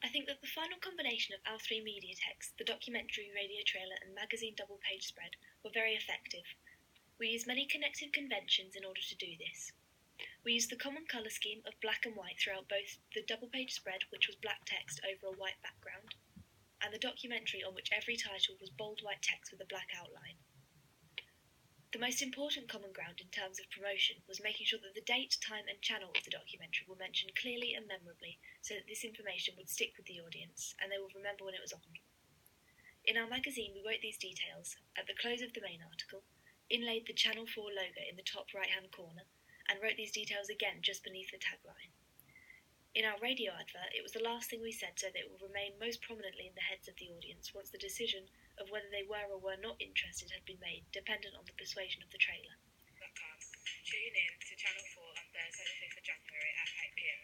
I think that the final combination of our three media texts, the documentary, radio trailer, and magazine double-page spread, were very effective. We used many connective conventions in order to do this. We used the common colour scheme of black and white throughout both the double-page spread, which was black text over a white background, and the documentary, on which every title was bold white text with a black outline. The most important common ground in terms of promotion was making sure that the date, time, and channel of the documentary were mentioned clearly and memorably so that this information would stick with the audience and they would remember when it was on. In our magazine, we wrote these details at the close of the main article, inlaid the Channel 4 logo in the top right-hand corner, and wrote these details again just beneath the tagline. In our radio advert, it was the last thing we said so that it would remain most prominently in the heads of the audience once the decision of whether they were or were not interested had been made, dependent on the persuasion of the trailer. Tune in to Channel 4 on Thursday the 5th of January at 8 p.m.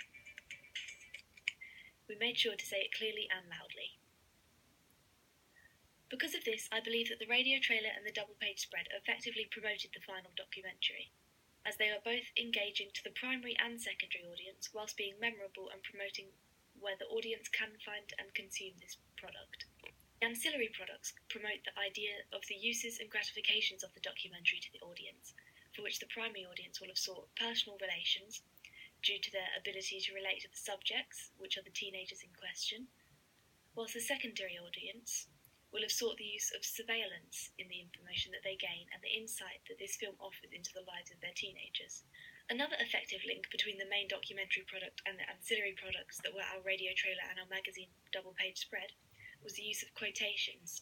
We made sure to say it clearly and loudly. Because of this, I believe that the radio trailer and the double-page spread effectively promoted the final documentary, as they are both engaging to the primary and secondary audience whilst being memorable and promoting where the audience can find and consume this product. The ancillary products promote the idea of the uses and gratifications of the documentary to the audience, for which the primary audience will have sought personal relations, due to their ability to relate to the subjects, which are the teenagers in question, whilst the secondary audience will have sought the use of surveillance in the information that they gain and the insight that this film offers into the lives of their teenagers. Another effective link between the main documentary product and the ancillary products that were our radio trailer and our magazine double-page spread was the use of quotations.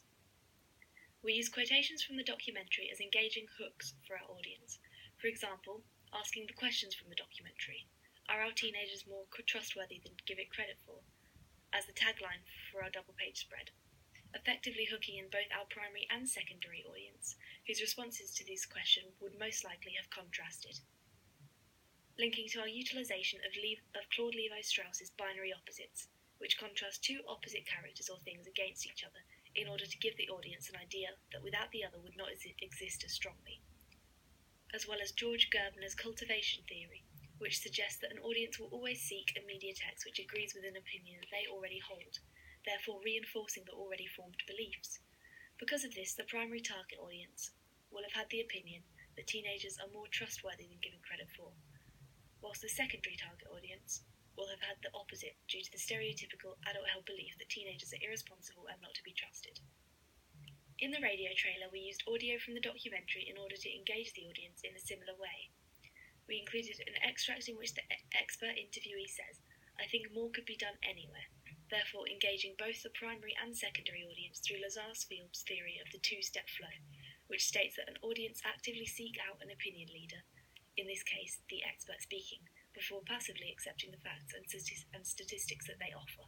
We use quotations from the documentary as engaging hooks for our audience. For example, asking the questions from the documentary. Are our teenagers more trustworthy than give it credit for? As the tagline for our double-page spread. Effectively hooking in both our primary and secondary audience, whose responses to this question would most likely have contrasted. Linking to our utilisation of Claude Levi-Strauss's binary opposites, which contrast two opposite characters or things against each other in order to give the audience an idea that without the other would not exist as strongly. As well as George Gerbner's cultivation theory, which suggests that an audience will always seek a media text which agrees with an opinion that they already hold, therefore reinforcing the already formed beliefs. Because of this, the primary target audience will have had the opinion that teenagers are more trustworthy than given credit for, whilst the secondary target audience will have had the opposite due to the stereotypical adult-held belief that teenagers are irresponsible and not to be trusted. In the radio trailer, we used audio from the documentary in order to engage the audience in a similar way. We included an extract in which the expert interviewee says, "I think more could be done anywhere," therefore engaging both the primary and secondary audience through Lazar's-Field's theory of the two-step flow, which states that an audience actively seek out an opinion leader, in this case the expert speaking, before passively accepting the facts and statistics that they offer.